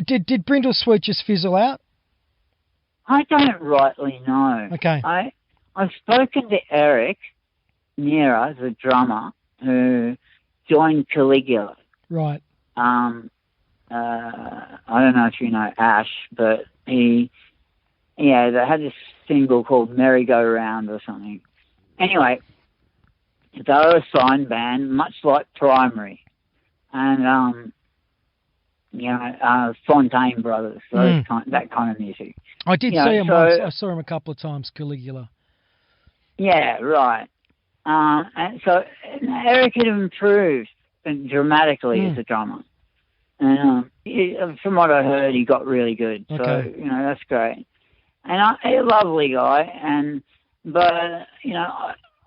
Did Brindle Suite just fizzle out? I don't rightly know. Okay. I've spoken to Eric Nera, the drummer, who joined Caligula. Right. I don't know if you know Ash, but they had this single called Merry-Go-Round or something. Anyway, they were a signed band, much like Primary, and Fontaine Brothers, that kind of music. I did see him once. I saw him a couple of times, Caligula. Yeah, right. And so Eric had improved dramatically as a drummer, and from what I heard, he got really good. So that's great. And a lovely guy, but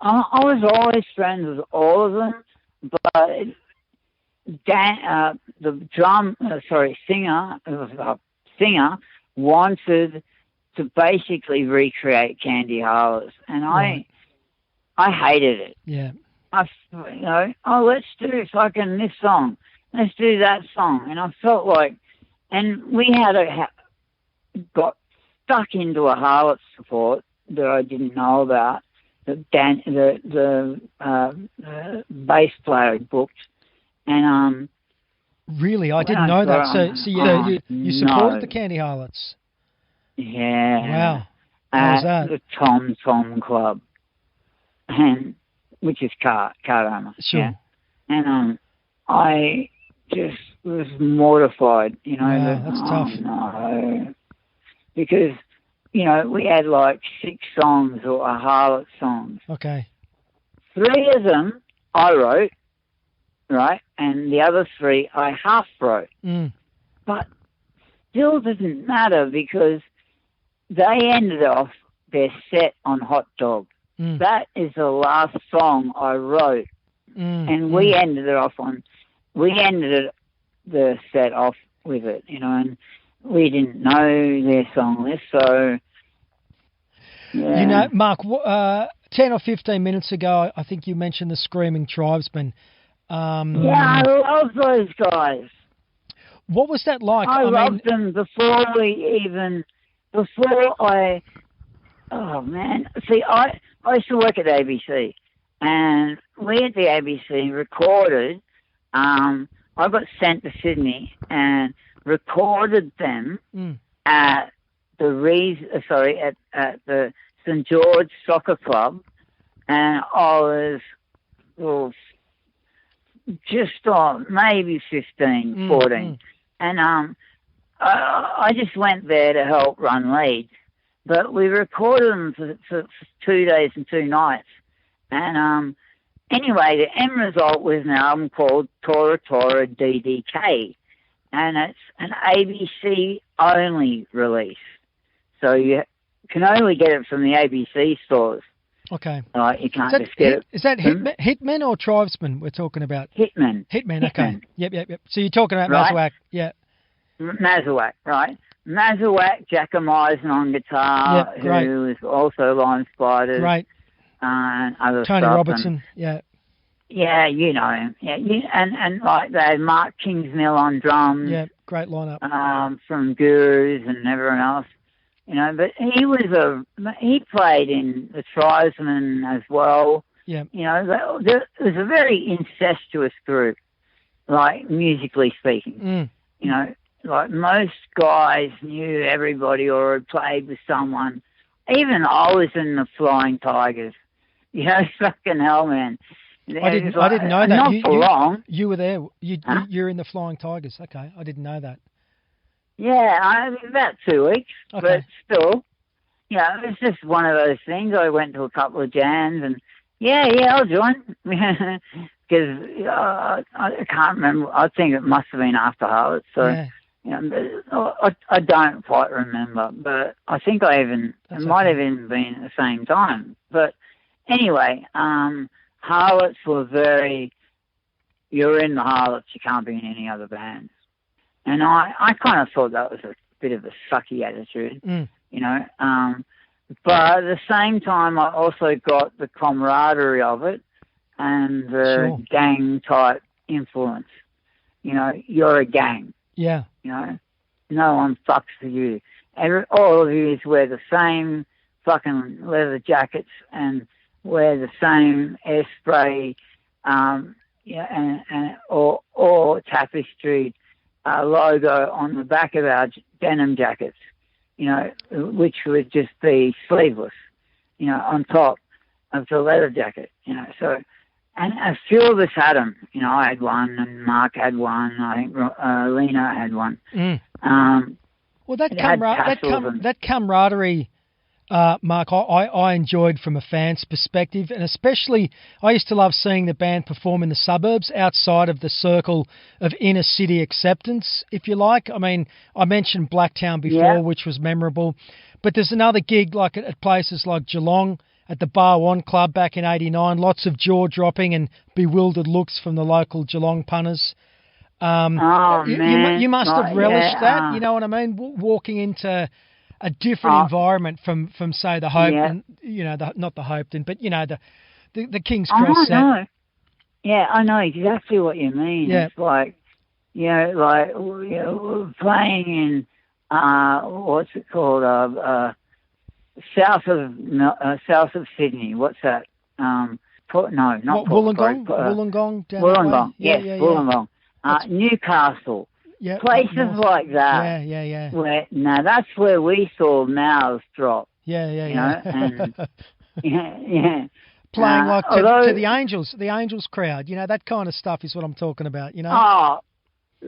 I was always friends with all of them. But singer wanted to basically recreate Candy Harlots, and I hated it. Yeah. Let's do fucking this song, let's do that song, and I felt like, and we got stuck into a Harlots support that I didn't know about. The bass player had booked, and really, I didn't know that. So you supported the Candy Harlots? Yeah. Wow. How was that? The Tom Club, and which is Caroma. Sure. Yeah. And I just was mortified. Wow, that's tough. No, because we had like 6 songs or a Harlot songs. Okay. 3 of them I wrote, right, and the other 3 I half wrote. But still doesn't matter because they ended off their set on Hot Dog. That is the last song I wrote, and we ended the set off with it, and we didn't know their song list, so... Yeah. Mark, 10 or 15 minutes ago, I think you mentioned the Screaming Tribesmen. I love those guys. What was that like? I loved them before oh man. See, I used to work at ABC, and we at the ABC recorded, I got sent to Sydney and recorded them at the at the St George Soccer Club, and I was just on maybe 15, 14. And I just went there to help run leads. But we recorded them for 2 days and 2 nights. And anyway, the end result was an album called Tora Tora DDK. And it's an ABC-only release. So you can only get it from the ABC stores. Okay. You can't just get it. Is that Hitmen or Tribesmen we're talking about? Hitmen. Okay. Yep. So you're talking about Mazawak, yeah. Mazawak, right. Mazawak, Jack Eisen on guitar, who is also Lime Spiders. Right. And other Tony stuff. Robertson, yeah. Yeah, you know him. Yeah, and like they had Mark Kingsmill on drums. Yeah, great lineup. From Gurus and everyone else. You know, but he played in the Tribesmen as well. Yeah. You know, it was a very incestuous group, like musically speaking. You know, like most guys knew everybody or had played with someone. Even I was in the Flying Tigers. You know, fucking hell, man. I didn't know that. Not for long. You were there. You're in the Flying Tigers. Okay, I didn't know that. Yeah, about 2 weeks, okay. But still, you know, it's just one of those things. I went to a couple of jams and, I'll join. Because I can't remember. I think it must have been after Harlots. So, you know, I don't quite remember. But I think it might have even been at the same time. But anyway, Harlots were you're in the Harlots, you can't be in any other bands. And I kind of thought that was a bit of a sucky attitude, you know. But at the same time, I also got the camaraderie of it and the gang-type influence. You know, you're a gang. Yeah. You know, no one fucks with you. All of you wear the same fucking leather jackets and wear the same air spray, or tapestry logo on the back of our denim jackets, you know, which would just be sleeveless, you know, on top of the leather jacket, you know. So, and a few of us had them. You know, I had one, and Mark had one. I think Lena had one. Well, that camaraderie, Mark, I enjoyed from a fan's perspective, and especially I used to love seeing the band perform in the suburbs outside of the circle of inner city acceptance, if you like. I mean, I mentioned Blacktown before, which was memorable, but there's another gig like at places like Geelong at the Bar One Club back in '89, lots of jaw-dropping and bewildered looks from the local Geelong punters. You must have relished that, you know what I mean, walking into a different environment from say the Hopeton, you know, not the Hopeton, but you know the King's Cross set. No. Yeah, I know exactly what you mean. Yeah. It's like, you know, playing in what's it called? South of Sydney. What's that? Not Wollongong. Wollongong. Wollongong. Yes, Wollongong. Newcastle. Yeah, places like that. Yeah. That's where we saw mouths drop. Yeah. You know, and yeah. Playing like to the Angels crowd. You know, that kind of stuff is what I'm talking about. You know. Oh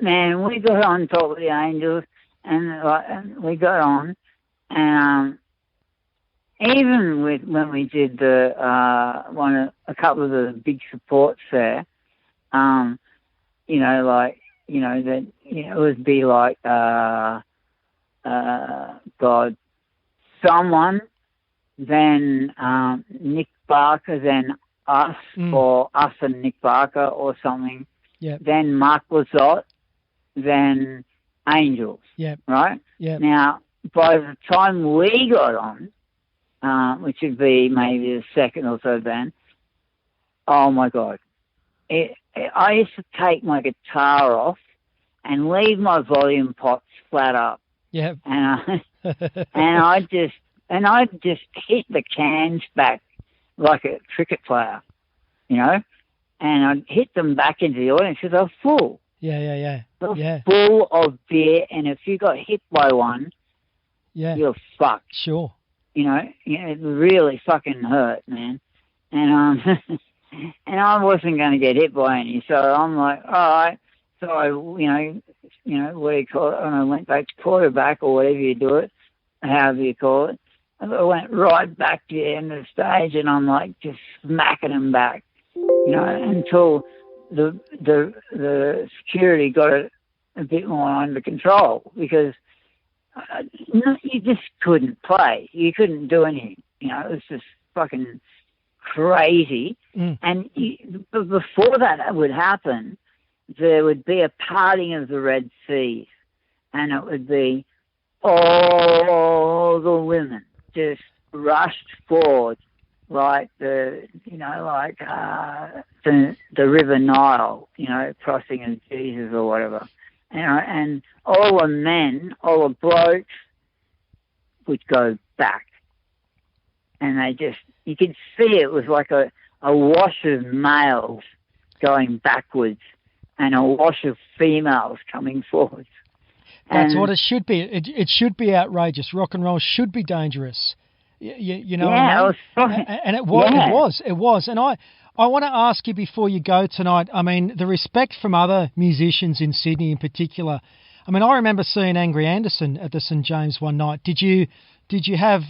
man, we got on top of the Angels, and we got on, and even when we did a couple of the big supports there, you know, like. You know, that, you know, it would be like, someone, then Nick Barker, then us, or us and Nick Barker or something, then Mark Lazotte, then Angels, right? Yeah. Now, by the time we got on, which would be maybe the second or third band. Oh my God. I used to take my guitar off and leave my volume pots flat up. Yeah. And I'd just hit the cans back like a cricket player, you know, and I'd hit them back into the audience because they were full. Yeah. They're full of beer, and if you got hit by one, you're fucked. Sure. You know, it really fucking hurt, man. And and I wasn't going to get hit by any, so I'm like, all right. So I, you know, what do you call it? And I went back to quarterback or whatever you do it, however you call it. And I went right back to the end of the stage, and I'm like just smacking them back, you know, until the security got it a bit more under control, because you just couldn't play. You couldn't do anything. You know, it was just fucking crazy. And but before that would happen, there would be a parting of the Red Sea, and it would be all the women just rushed forward like the River Nile, you know, crossing of Jesus or whatever. And all the men, all the blokes would go back. And you could see it was like a wash of males going backwards and a wash of females coming forwards. That's what it should be. It should be outrageous. Rock and roll should be dangerous. You know what I mean? And it was. It was. And I want to ask you before you go tonight, I mean, the respect from other musicians in Sydney in particular. I mean, I remember seeing Angry Anderson at the St. James one night. Did you have,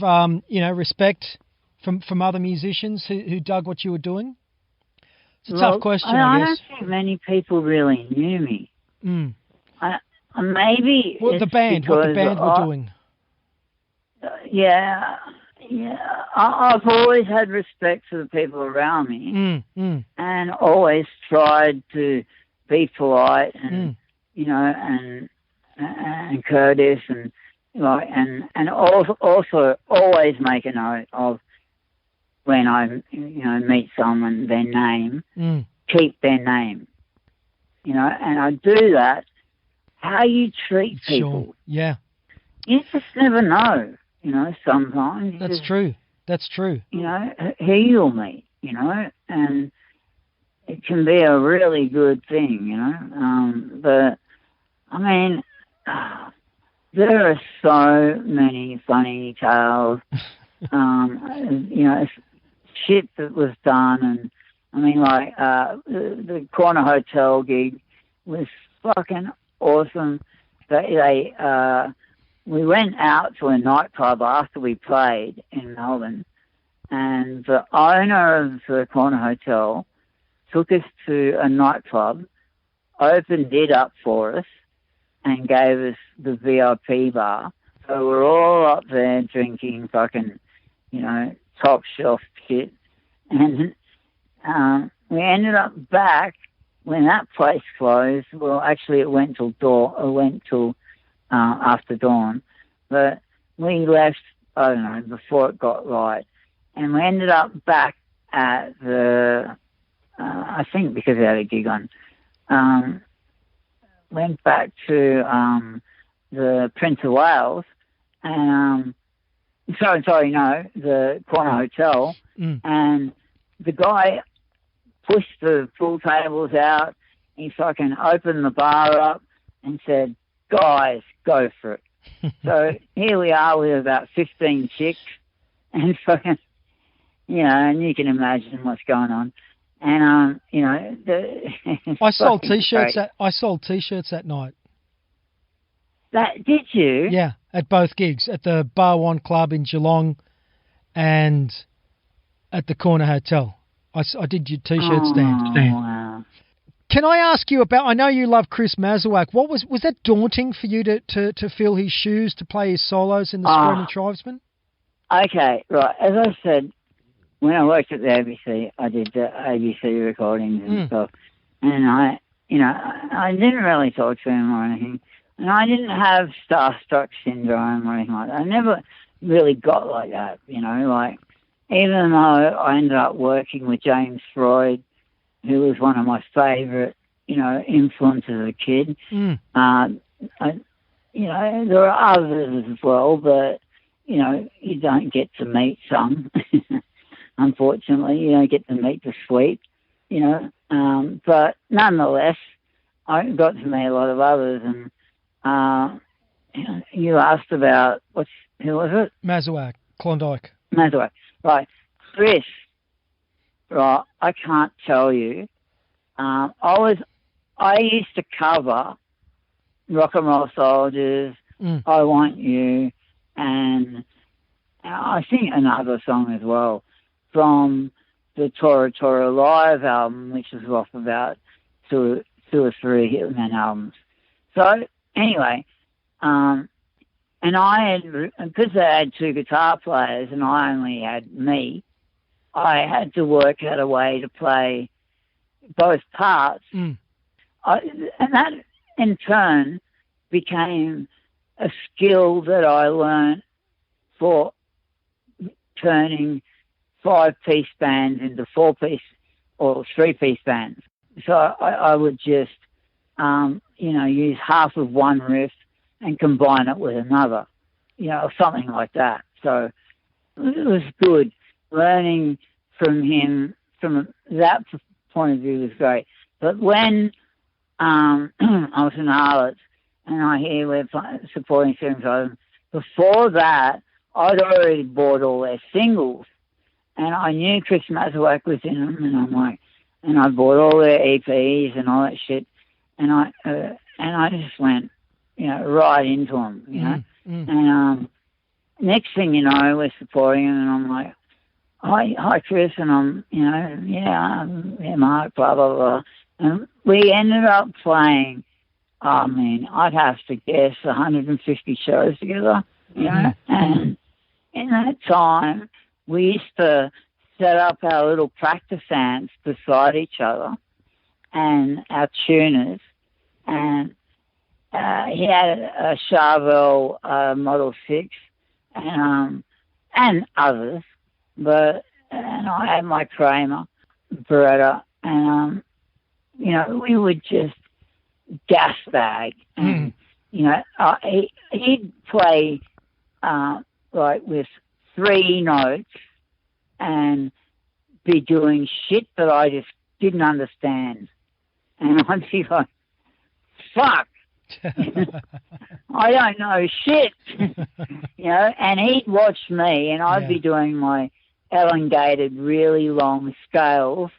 respect from other musicians who dug what you were doing? It's a tough question, I guess. I don't think many people really knew me. Maybe what the band were doing. I've always had respect for the people around me, and always tried to be polite and you know and courteous and and also always make a note of when I meet someone, their name, keep their name, you know, and I do that. How you treat people, sure. Yeah, you just never know. You know, sometimes. That's true. You know, who you'll meet, you know, and it can be a really good thing, you know. But, I mean, there are so many funny tales, you know, shit that was done. And, I mean, like, the Corner Hotel gig was fucking awesome. We went out to a nightclub after we played in Melbourne, and the owner of the Corner Hotel took us to a nightclub, opened it up for us, and gave us the VIP bar. So we're all up there drinking fucking, you know, top shelf shit. And we ended up back when that place closed. Well, actually, it went till after dawn, but we left, I don't know, before it got light, and we ended up back at the, I think because we had a gig on, went back to the Prince of Wales, and, the Corner Hotel, and the guy pushed the pool tables out, he fucking opened the bar up and said, "Guys, go for it." So here we are with about 15 chicks, and fucking, you know, and you can imagine what's going on. And you know, I sold t-shirts. I sold t-shirts that night. That did you? Yeah, at both gigs, at the Bar One Club in Geelong, and at the Corner Hotel. I did your t-shirt stand. Wow. Can I ask you about, I know you love Chris Mazurek. What was that daunting for you to fill his shoes, to play his solos in the Screaming Tribesmen? Okay, right. As I said, when I worked at the ABC, I did the ABC recordings and stuff. And I didn't really talk to him or anything. And I didn't have starstruck syndrome or anything like that. I really got like that, you know, like even though I ended up working with James Freud, who was one of my favourite, you know, influences as a kid. You know, there are others as well, but, you know, you don't get to meet some. Unfortunately, you don't get to meet the sweet, you know. But nonetheless, I got to meet a lot of others. And you asked about, who was it? Mazawak, Klondike. Mazawak, right. Chris, right, I can't tell you. I used to cover Rock and Roll Soldiers, I Want You, and I think another song as well from the Tora Tora Live album, which was off about two or three Hitman albums. So anyway, and I had, because they had two guitar players and I only had me, I had to work out a way to play both parts. And that in turn became a skill that I learned for turning 5-piece bands into 4-piece or 3-piece bands. So I would just, you know, use half of one riff and combine it with another, you know, or something like that. So it was good. Learning from him from that point of view was great. But when I was in Harlots and I hear we're supporting Screaming Tribesmen, before that, I'd already bought all their singles. And I knew Chris Mazawak was in them, and I'm like, and I bought all their EPs and all that shit. And I just went, you know, right into them, you know. And next thing you know, we're supporting him, and I'm like, hi, Chris, and I'm, you know, yeah, Mark, blah, blah, blah. And we ended up playing, I mean, I'd have to guess 150 shows together, you know. And in that time, we used to set up our little practice amps beside each other and our tuners. And he had a Charvel Model 6 and others. And I had my Kramer Beretta, and you know, we would just gas bag, and you know, he'd play like with 3 notes and be doing shit that I just didn't understand, and I'd be like, "Fuck." I don't know shit, you know, and he'd watch me and I'd be doing my elongated, really long scales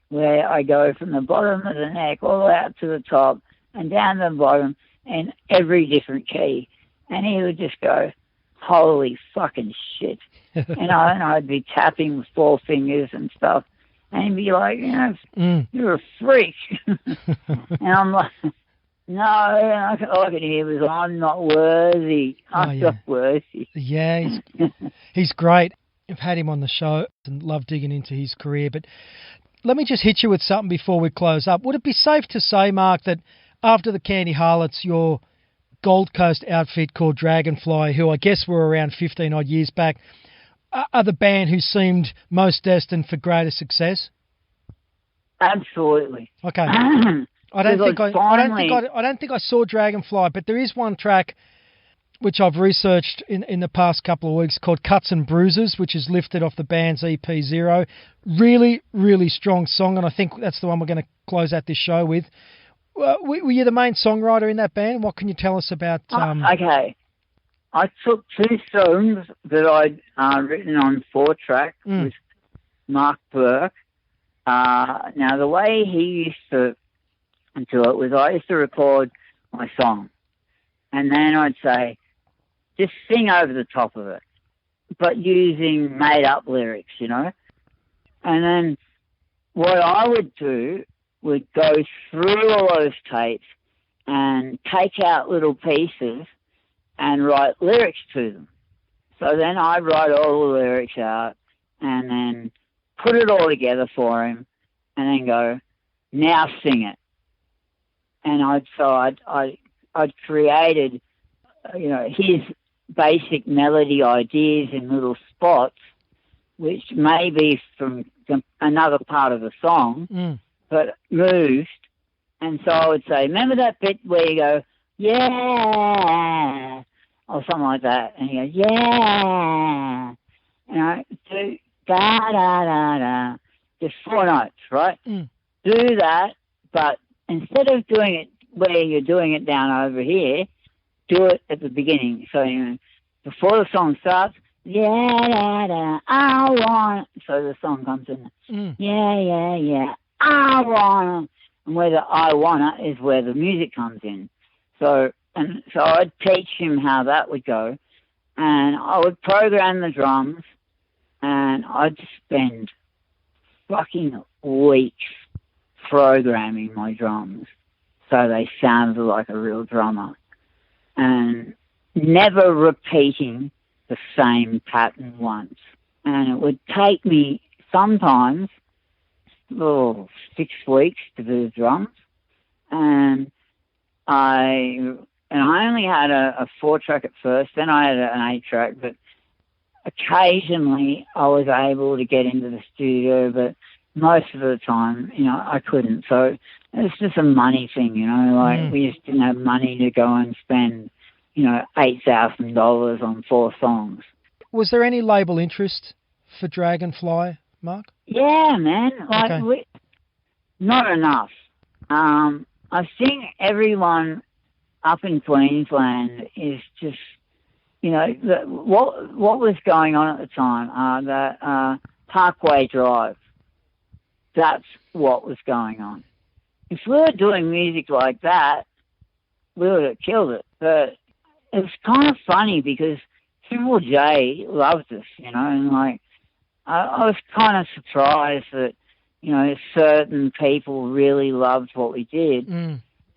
where I go from the bottom of the neck all the way up to the top and down to the bottom in every different key. And he would just go, holy fucking shit. And I'd be tapping with 4 fingers and stuff. And he'd be like, you know, you're a freak. And I'm like, no, all I could hear was, I'm not worthy. I'm not worthy. Yeah, he's great. I've had him on the show and love digging into his career. But let me just hit you with something before we close up. Would it be safe to say, Mark, that after the Candy Harlots, your Gold Coast outfit called Dragonfly, who I guess were around 15-odd years back, are the band who seemed most destined for greater success? Absolutely. Okay. I don't think I saw Dragonfly, but there is one track which I've researched in the past couple of weeks called Cuts and Bruises, which is lifted off the band's EP Zero. Really, really strong song, and I think that's the one we're going to close out this show with. Were you the main songwriter in that band? What can you tell us about... Okay. I took 2 songs that I'd written on 4-track with Mark Burke. Now, the way he used to do it was I used to record my song, and then I'd say, just sing over the top of it, but using made-up lyrics, you know? And then what I would do would go through all those tapes and take out little pieces and write lyrics to them. So then I'd write all the lyrics out and then put it all together for him and then go, now sing it. And I'd created, you know, his basic melody ideas in little spots, which may be from another part of the song, but moved. And so I would say, remember that bit where you go, yeah, or something like that, and he goes, yeah, do da-da-da-da, just 4 notes, right? Do that, but instead of doing it where you're doing it down over here, do it at the beginning. So, before the song starts, yeah, I want, so the song comes in, yeah, I want, and where the I wanna is where the music comes in. So I'd teach him how that would go, and I would program the drums, and I'd spend fucking weeks programming my drums so they sounded like a real drummer, and never repeating the same pattern once. And it would take me sometimes 6 weeks to do the drums, and I only had a 4-track at first, then I had an 8-track, but occasionally I was able to get into the studio, but most of the time, I couldn't. So it's just a money thing, we just didn't have money to go and spend, $8,000 on 4 songs. Was there any label interest for Dragonfly, Mark? Yeah, man. Not enough. I think everyone up in Queensland is just, what was going on at the time, that Parkway Drive, that's what was going on. If we were doing music like that, we would have killed it. But it was kind of funny because Triple J loved us, and I was kind of surprised that, certain people really loved what we did.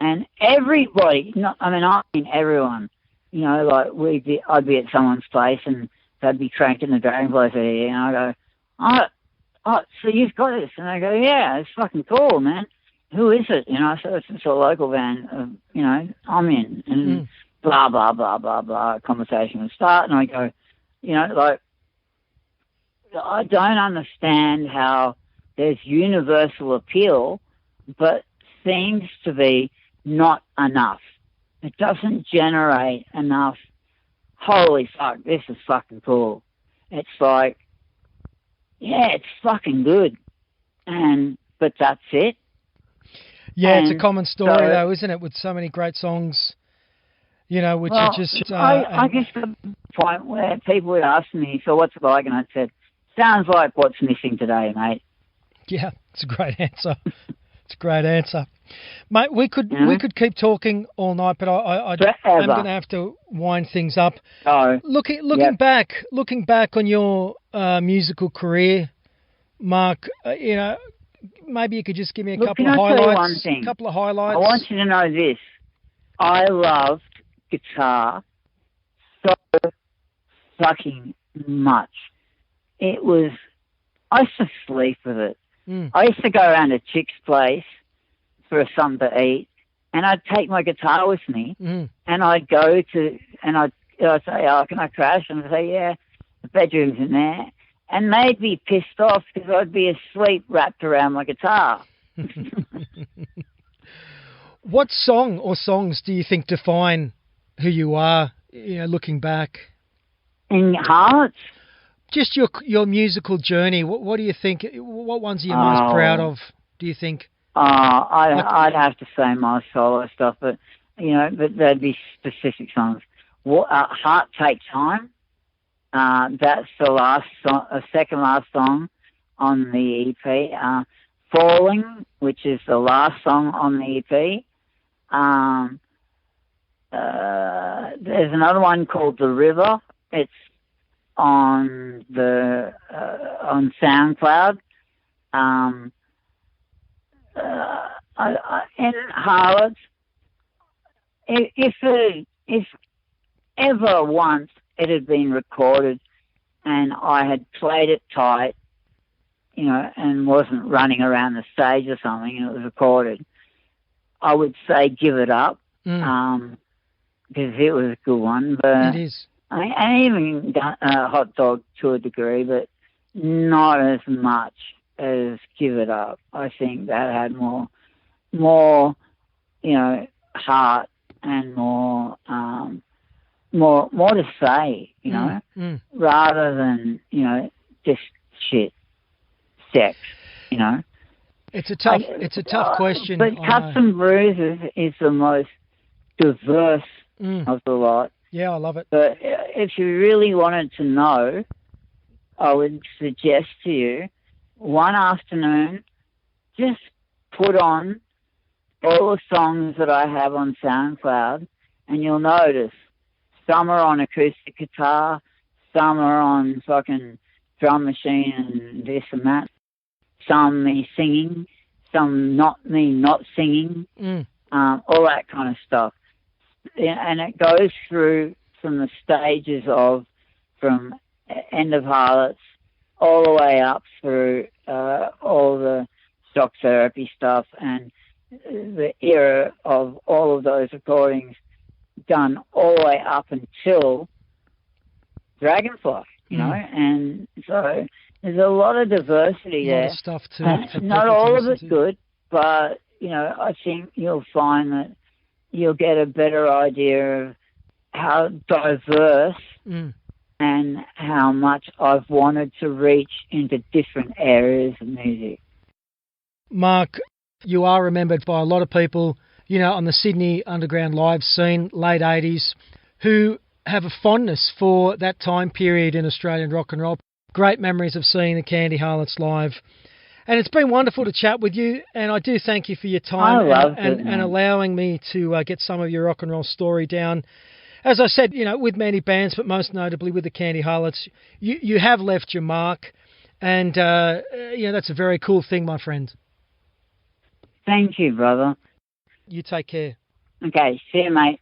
And everybody, I mean everyone, I'd be at someone's place and they'd be cranking the Dragonfly CD, and I go, oh, so you've got this? And I go, yeah, it's fucking cool, man. Who is it? So it's a local band, I'm in. And blah, blah, blah, blah, blah. Conversation would start, and I go, I don't understand how there's universal appeal, but seems to be not enough. It doesn't generate enough. Holy fuck, this is fucking cool. It's like, yeah, it's fucking good. But that's it. Yeah, it's a common story though, isn't it? With so many great songs, which are just... I guess the point where people would ask me, so what's it like? And I said, sounds like what's missing today, mate. Yeah, it's a great answer. It's a great answer. Mate, we could keep talking all night, but I'm going to have to wind things up. Oh, looking back on your musical career, Mark, maybe you could just give me a couple of highlights. Tell you one thing. Couple of highlights. I want you to know this. I loved guitar so fucking much. I used to sleep with it. I used to go around a chick's place for something to eat, and I'd take my guitar with me, and I'd go to, and I'd say, oh, can I crash? And I'd say, yeah, the bedroom's in there. And they'd be pissed off because I'd be asleep wrapped around my guitar. What song or songs do you think define who you are, looking back? In Harlots? Just your musical journey. What do you think? What ones are you most proud of, do you think? I'd have to say my solo stuff, but there'd be specific songs. Heart Take Time. That's the last song, second last song on the EP. Falling, which is the last song on the EP. There's another one called The River. It's on on SoundCloud. In Harlots, if ever once it had been recorded and I had played it tight, and wasn't running around the stage or something, and it was recorded, I would say Give It Up, because it was a good one. But it is. and even Hot Dog to a degree, but not as much as Give It Up. I think that had more, heart and more to say, rather than, just shit, sex, It's a tough question. But Custom Bruises is the most diverse of the lot. Yeah, I love it. But if you really wanted to know, I would suggest to you, one afternoon, just put on all the songs that I have on SoundCloud, and you'll notice some are on acoustic guitar, some are on fucking drum machine and this and that, some me singing, some not singing, all that kind of stuff. And it goes through from the stages from End of Harlots all the way up through all the Shock Therapy stuff and the era of all of those recordings done all the way up until Dragonfly, and so there's a lot of diversity there. Of stuff too. Not all of it good, but, I think you'll find that you'll get a better idea of how diverse and how much I've wanted to reach into different areas of music. Mark, you are remembered by a lot of people, on the Sydney underground live scene, late 80s, who have a fondness for that time period in Australian rock and roll. Great memories of seeing the Candy Harlots live. And it's been wonderful to chat with you, and I do thank you for your time and allowing me to get some of your rock and roll story down. As I said, with many bands, but most notably with the Candy Harlots, you have left your mark, and that's a very cool thing, my friend. Thank you, brother. You take care. Okay, see you, mate.